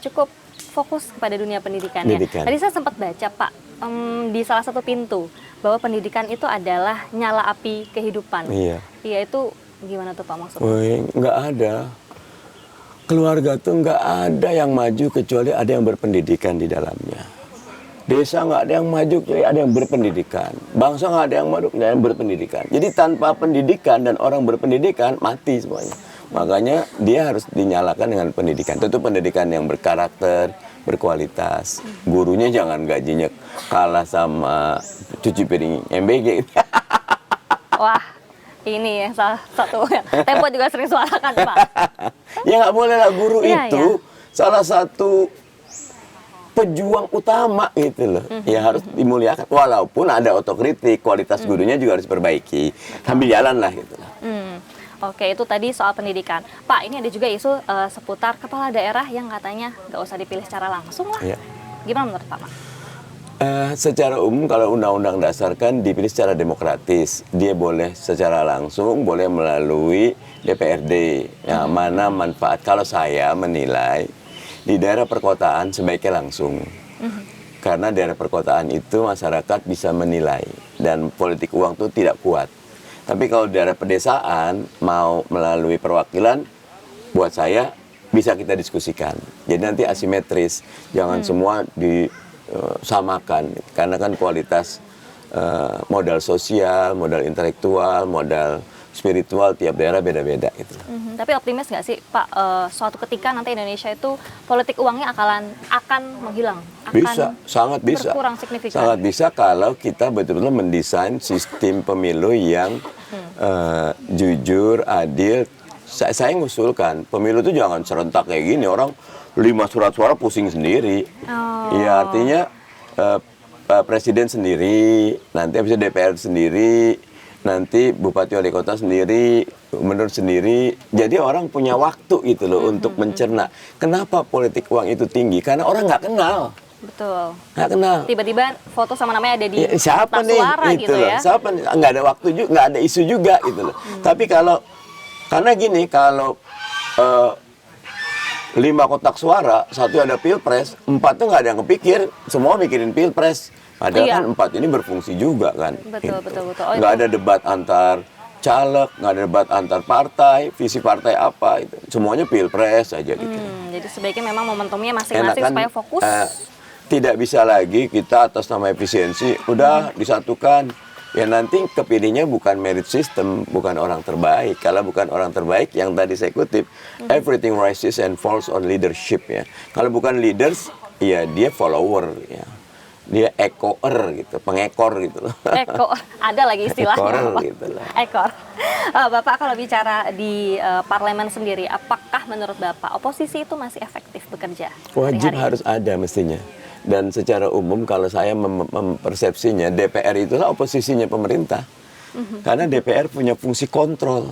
cukup fokus kepada dunia pendidikan. Pendidikan. Tadi saya sempat baca Pak di salah satu pintu bahwa pendidikan itu adalah nyala api kehidupan. Iya. Iya, itu gimana tuh Pak maksudnya? Woi, nggak ada. Keluarga tuh nggak ada yang maju kecuali ada yang berpendidikan di dalamnya. Desa nggak ada yang maju kecuali ada yang berpendidikan. Bangsa nggak ada yang maju kecuali ada yang berpendidikan. Jadi tanpa pendidikan dan orang berpendidikan mati semuanya. Makanya dia harus dinyalakan dengan pendidikan. Tentu pendidikan yang berkarakter, berkualitas. Gurunya jangan gajinya kalah sama cuci piring MBG. Wah, ini ya salah satu Tempo juga sering suarakan Pak. Ya nggak boleh lah, guru Iya, itu salah satu pejuang utama gitu loh. Ya harus dimuliakan. Walaupun ada otokritik, kualitas gurunya juga harus diperbaiki. Sambil jalan lah gitu. Oke, itu tadi soal pendidikan. Pak, ini ada juga isu seputar kepala daerah yang katanya nggak usah dipilih secara langsung lah. Ya. Gimana menurut Pak? Secara umum kalau undang-undang dasar kan dipilih secara demokratis. Dia boleh secara langsung, boleh melalui DPRD. Yang mana manfaat, kalau saya menilai di daerah perkotaan sebaiknya langsung. Karena daerah perkotaan itu masyarakat bisa menilai dan politik uang itu tidak kuat. Tapi kalau daerah pedesaan mau melalui perwakilan, buat saya bisa kita diskusikan. Jadi nanti asimetris, jangan semua disamakan. Karena kan kualitas modal sosial, modal intelektual, modal spiritual tiap daerah beda-beda gitu. Tapi optimis nggak sih Pak, suatu ketika nanti Indonesia itu politik uangnya akan menghilang? Bisa, sangat bisa. Berkurang signifikan. Sangat bisa kalau kita betul-betul mendesain sistem pemilu yang jujur, adil. Saya ngusulkan, pemilu itu jangan serentak kayak gini, orang 5 surat suara pusing sendiri. Ya artinya presiden sendiri, nanti habis itu DPR sendiri, nanti bupati wali kota sendiri, gubernur sendiri. Jadi orang punya waktu gitu loh untuk mencerna. Kenapa politik uang itu tinggi? Karena orang nggak kenal. Betul. Nggak kenal. Tiba-tiba foto sama namanya ada di Siapa kotak nih? suara gitu loh. ya. Siapa nih? Nggak ada waktu juga, nggak ada isu juga gitu loh. Tapi karena gini, kalau 5 kotak suara, 1 ada pilpres, 4 tuh nggak ada yang kepikir, semua mikirin pilpres. Padahal Iya. kan 4 ini berfungsi juga kan. Betul, betul. Oh, Nggak itu. ada debat antar caleg, nggak ada debat antar partai, visi partai apa, itu. Semuanya pilpres aja gitu. Jadi sebaiknya memang momentumnya masing-masing Enakan, supaya fokus. tidak bisa lagi kita atas nama efisiensi udah disatukan. Ya nanti kepilihnya bukan merit system, bukan orang terbaik. Kalau bukan orang terbaik, yang tadi saya kutip, everything rises and falls on leadership ya. Kalau bukan leaders, ya dia follower ya. Dia echoer gitu, pengekor gitu loh. Ekor, ada lagi istilahnya. Ekor Pak. gitu lah. Ekor. Bapak kalau bicara di parlemen sendiri, apakah menurut Bapak oposisi itu masih efektif bekerja? Wajib hari-hari? harus ada mestinya. Dan secara umum kalau saya mempersepsinya, DPR itulah oposisinya pemerintah. Karena DPR punya fungsi kontrol.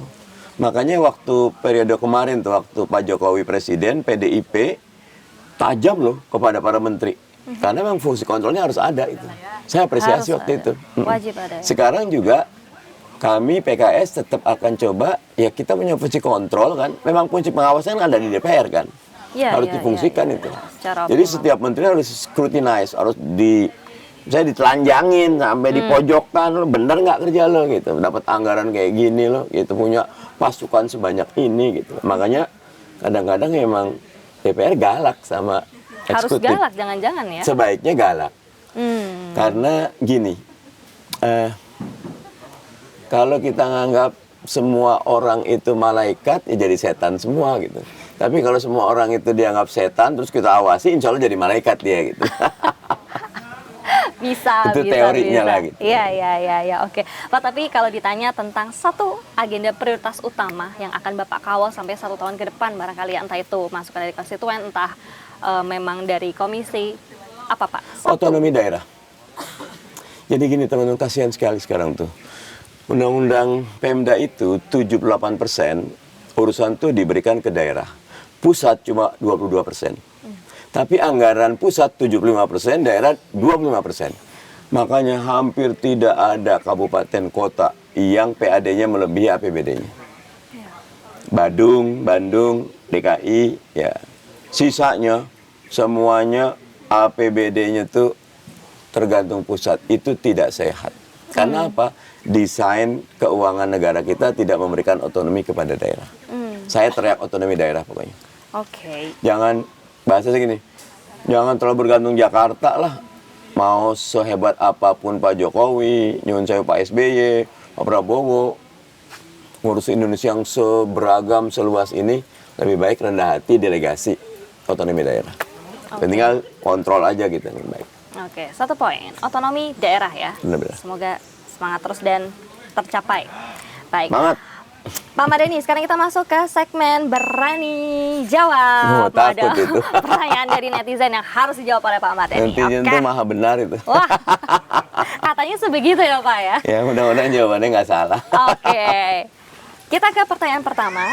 Makanya waktu periode kemarin tuh, waktu Pak Jokowi presiden, PDIP tajam loh kepada para menteri. Karena memang fungsi kontrolnya harus ada itu. Saya apresiasi Harus waktu ada. itu. Wajib ada ya? Sekarang juga kami PKS tetap akan coba, ya kita punya fungsi kontrol kan. Memang fungsi pengawasan ada di DPR kan. Ya, Harus ya, difungsikan ya, ya. itu. Secara Jadi optimal. setiap menteri harus scrutinize, harus Saya ditelanjangin sampai dipojokkan, lo bener nggak kerja lo gitu, dapat anggaran kayak gini lo gitu, punya pasukan sebanyak ini gitu. Makanya kadang-kadang emang DPR galak sama Harus eksekutif. galak, jangan-jangan ya. Sebaiknya galak. Karena gini, kalau kita nganggap semua orang itu malaikat, ya jadi setan semua gitu. Tapi kalau semua orang itu dianggap setan, terus kita awasi, insya Allah jadi malaikat dia gitu. Bisa, Itu teorinya lah gitu. Iya, oke. Pak, tapi kalau ditanya tentang satu agenda prioritas utama yang akan Bapak kawal sampai 1 tahun ke depan, barangkali entah itu masukan dari konstituen, entah memang dari komisi, apa Pak? Otonomi daerah. Jadi gini teman-teman, kasihan sekali sekarang tuh. Undang-undang Pemda itu 78% urusan tuh diberikan ke daerah. Pusat cuma 22%. Tapi anggaran pusat 75%, daerah 25%. Makanya hampir tidak ada kabupaten kota yang PAD-nya melebihi APBD-nya. Bandung, DKI, ya. Sisanya semuanya APBD-nya tuh tergantung pusat. Itu tidak sehat. Karena apa? Desain keuangan negara kita tidak memberikan otonomi kepada daerah. Saya teriak otonomi daerah pokoknya. Oke. Jangan, bahasa segini, jangan terlalu bergantung Jakarta lah. Mau sehebat apapun Pak Jokowi, nyuwun sewu Pak SBY, Pak Prabowo, ngurus Indonesia yang seberagam, seluas ini, lebih baik rendah hati delegasi otonomi daerah. Tinggal kontrol aja gitu, lebih baik. Oke, 1 poin, otonomi daerah ya. Benar-benar. Semoga semangat terus dan tercapai. Baik. Semangat. Pak Mardhani, sekarang kita masuk ke segmen Berani Jawab. Takut Ada itu. pertanyaan dari netizen yang harus dijawab oleh Pak Mardhani. Netizen itu maha benar itu. Wah, katanya sebegitu ya Pak ya? Ya mudah-mudahan jawabannya nggak salah. Oke, kita ke pertanyaan pertama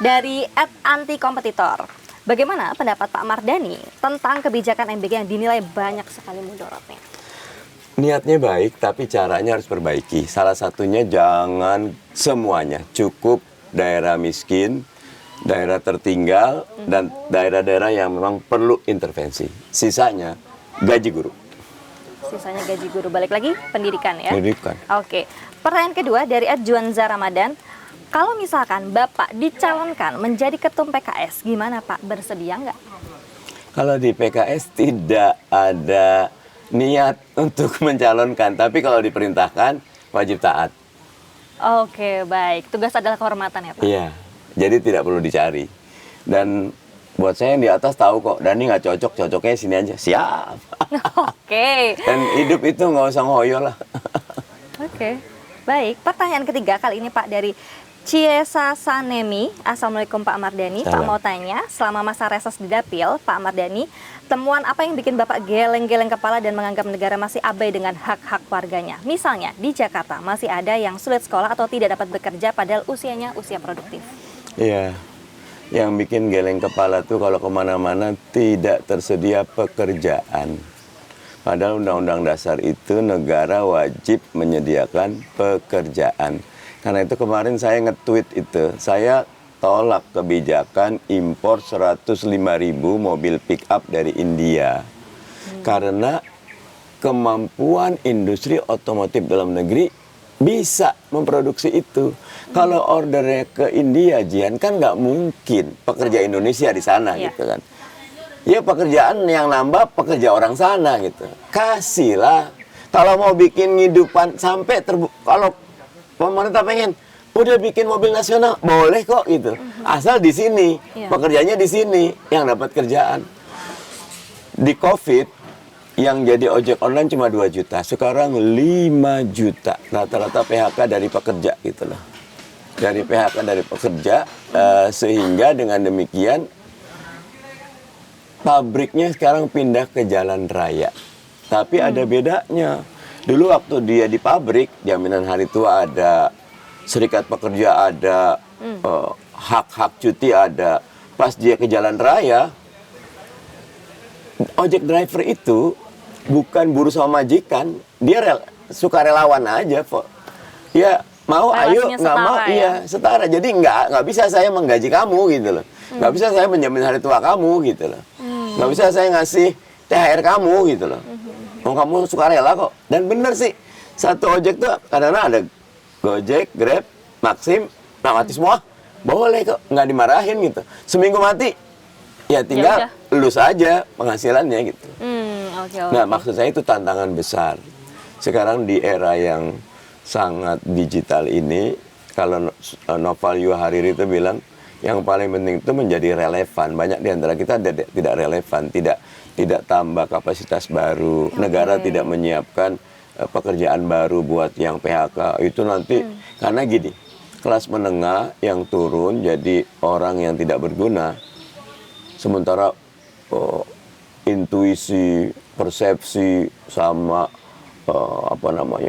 dari @antikompetitor. Bagaimana pendapat Pak Mardhani tentang kebijakan MBG yang dinilai banyak sekali mudorotnya? Niatnya baik, tapi caranya harus perbaiki. Salah satunya jangan semuanya, cukup daerah miskin, daerah tertinggal, dan daerah-daerah yang memang perlu intervensi. Sisanya gaji guru. Sisanya gaji guru. Balik lagi pendidikan ya? Pendidikan. Oke, pertanyaan kedua dari @juanza Ramadan. Kalau misalkan Bapak dicalonkan menjadi ketum PKS, gimana Pak? Bersedia nggak? Kalau di PKS tidak ada niat untuk mencalonkan, tapi kalau diperintahkan wajib taat. Oke, baik. Tugas adalah kehormatan ya Pak? Iya, jadi tidak perlu dicari. Dan buat saya yang di atas tahu kok, Dani nggak cocok, cocoknya sini aja. Siap. Oke. Dan hidup itu nggak usah ngoyo lah. Oke, baik. Pertanyaan ketiga kali ini Pak dari Ciesa Sanemi. Assalamualaikum Pak Mardhani. Pak Salam. mau tanya, selama masa reses di Dapil, Pak Mardhani, temuan apa yang bikin Bapak geleng-geleng kepala dan menganggap negara masih abai dengan hak-hak warganya? Misalnya, di Jakarta masih ada yang sulit sekolah atau tidak dapat bekerja padahal usianya usia produktif. Iya, yang bikin geleng kepala tuh kalau kemana-mana tidak tersedia pekerjaan. Padahal Undang-Undang Dasar itu negara wajib menyediakan pekerjaan. Karena itu kemarin saya nge-tweet itu, saya tolak kebijakan impor 105.000 mobil pick up dari India. Karena kemampuan industri otomotif dalam negeri bisa memproduksi itu. Kalau ordernya ke India, Jian, kan nggak mungkin pekerja Indonesia di sana gitu kan. Ya pekerjaan yang nambah pekerja orang sana gitu. Kasihlah. Kalau mau bikin ngidupan sampai kalau pemerintah pengen udah bikin mobil nasional, boleh kok gitu. Asal di sini, pekerjaannya di sini yang dapat kerjaan. Di COVID yang jadi ojek online cuma 2 juta, sekarang 5 juta rata-rata PHK dari pekerja gitu loh. Dari PHK dari pekerja, sehingga dengan demikian pabriknya sekarang pindah ke jalan raya. Tapi ada bedanya. Dulu waktu dia di pabrik, jaminan hari tua ada, serikat pekerja ada, hak-hak cuti ada. Pas dia ke jalan raya, ojek driver itu bukan buruh sama majikan, dia sukarelawan aja kok. Ya mau, ayo, nggak mau, iya setara. Jadi nggak bisa saya menggaji kamu gitu loh. Nggak bisa saya menjamin hari tua kamu gitu loh. Nggak bisa saya ngasih THR kamu gitu loh. Oh kamu sukarela kok. Dan bener sih, satu ojek tuh kadang-kadang ada Gojek, Grab, Maxim, mati semua. Boleh kok, nggak dimarahin gitu. Seminggu mati, ya tinggal lu saja penghasilannya gitu. Okay. Nah maksud saya itu tantangan besar. Sekarang di era yang sangat digital ini, kalau Noval Yuhariri itu bilang, yang paling penting itu menjadi relevan. Banyak di antara kita tidak relevan, tidak tambah kapasitas baru. Negara tidak menyiapkan pekerjaan baru buat yang PHK. Itu nanti, karena gini, kelas menengah yang turun jadi orang yang tidak berguna. Sementara intuisi, persepsi, sama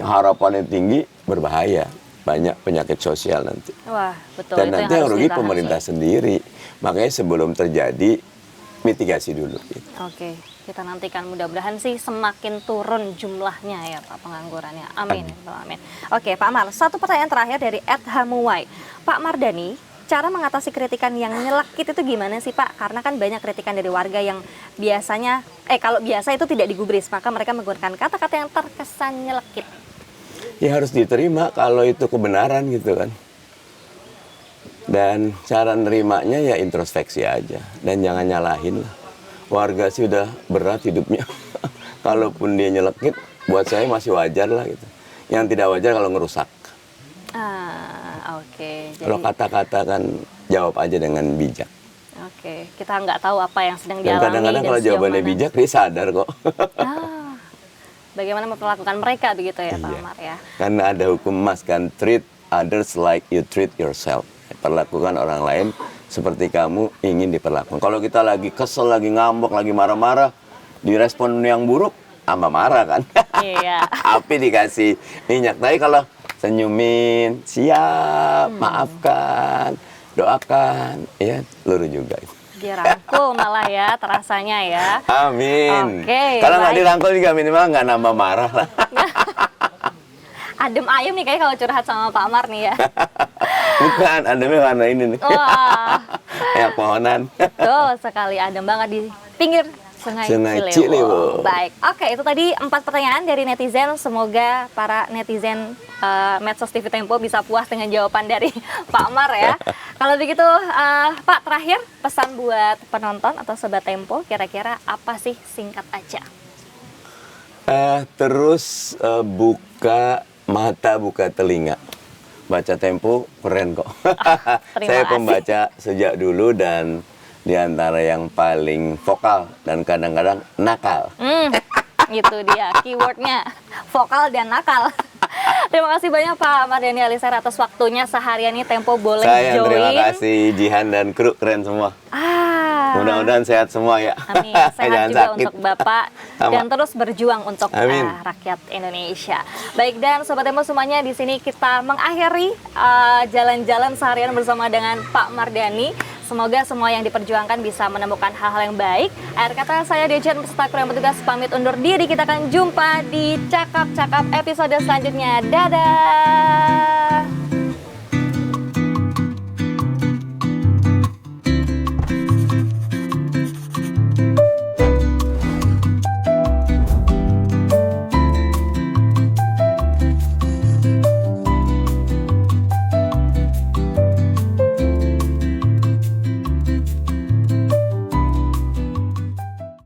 harapannya tinggi, berbahaya. Banyak penyakit sosial nanti. Wah, betul. Dan nanti yang rugi pemerintah sendiri. Makanya sebelum terjadi, mitigasi dulu. Gitu. Oke, kita nantikan mudah-mudahan sih semakin turun jumlahnya ya Pak penganggurannya. Amin. Amin. Oke Pak Mar, satu pertanyaan terakhir dari @hamuwai. Pak Mardhani, cara mengatasi kritikan yang nyelekit itu gimana sih Pak? Karena kan banyak kritikan dari warga yang biasanya, kalau biasa itu tidak digubris, maka mereka menggunakan kata-kata yang terkesan nyelekit. Ya harus diterima kalau itu kebenaran gitu kan. Dan cara nerimanya ya introspeksi aja. Dan jangan nyalahin lah. Warga sih udah berat hidupnya. Kalaupun dia nyelekit, buat saya masih wajar lah gitu. Yang tidak wajar kalau ngerusak. Oke. Kalau kata-kata kan jawab aja dengan bijak. Oke, kita nggak tahu apa yang sedang Dan dialami. kadang-kadang kalau jawabannya bijak, dia sadar kok. Bagaimana memperlakukan mereka begitu ya Pak Amar ya? Karena ada hukum emas kan, treat others like you treat yourself. Perlakukan orang lain seperti kamu ingin diperlakukan. Kalau kita lagi kesel, lagi ngambek, lagi marah-marah, direspon yang buruk, tambah marah kan? Iya. Api dikasih minyak. Tapi kalau senyumin, siap, maafkan, doakan, ya luruh juga. Dirangkul malah ya, terasanya ya. Amin. Oke, kalau nggak baik. dirangkul juga minimal nggak nambah marah lah. Adem ayem nih kayak kalau curhat sama Pak Amar nih ya. Bukan, ademnya warna ini nih. Wah. Kayak pohonan. Tuh sekali adem banget di pinggir Sungai Ciliwung. Ciliwung. Baik, oke itu tadi 4 pertanyaan dari netizen. Semoga para netizen Medsos TV Tempo bisa puas dengan jawaban dari Pak Amar ya. Kalau begitu Pak, terakhir pesan buat penonton atau Sobat Tempo, kira-kira apa sih, singkat aja? Terus buka mata, buka telinga. Baca Tempo keren kok. Saya pembaca sejak dulu dan di antara yang paling vokal dan kadang-kadang nakal. Itu dia keywordnya, vokal dan nakal. Terima kasih banyak Pak Mardhani Alisera atas waktunya seharian ini. Tempo boleh Saya join. Terima kasih Jihan dan kru, keren semua. Mudah-mudahan sehat semua ya. Amin. Sehat Jangan juga sakit. untuk Bapak dan terus berjuang untuk rakyat Indonesia. Baik, dan Sobat Tempo semuanya, di sini kita mengakhiri jalan-jalan seharian bersama dengan Pak Mardhani. Semoga semua yang diperjuangkan bisa menemukan hal-hal yang baik. Akhir kata saya Dejan beserta kru yang bertugas pamit undur diri. Kita akan jumpa di Cakap-Cakap episode selanjutnya. Dadah.